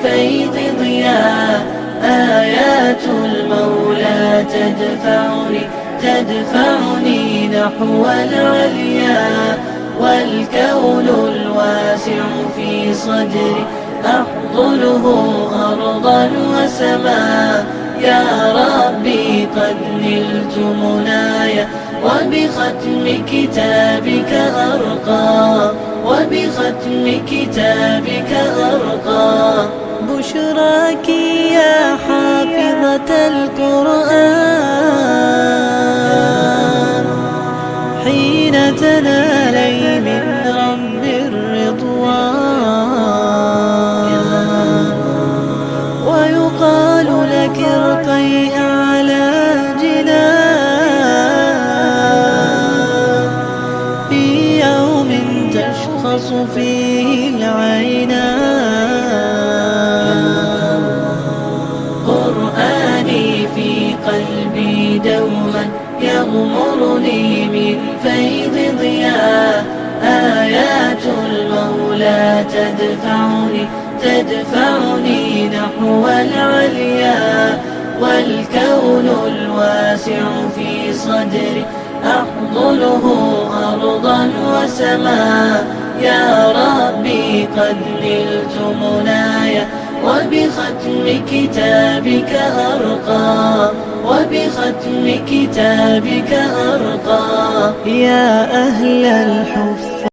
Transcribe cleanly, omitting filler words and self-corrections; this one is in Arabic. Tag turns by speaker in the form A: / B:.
A: فيض ضياء. آيات المولى تدفعني نحو العليا، والكون الواسع في صدري أحضنه أرضا وسماء. يا ربي قد نلت منايا، وبختم كتابك أرقى، وبختم كتابك أرقى. بشراك يا حافظة القرآن، حين تنالي من رب الرضوان، ويقال لك ارقي أعلى جنان، في يوم تشخص فيه العينان. قرآني في قلبي دوما يغمرني من فيض ضياء. آيات المولى تدفعني نحو العليا، والكون الواسع في صدري أحضنه أرضا وسماء. يا ربي قد نلت منايا، وبختم كتابك أرقى، وبختم كتابك أرقى. يا أهل الحفظ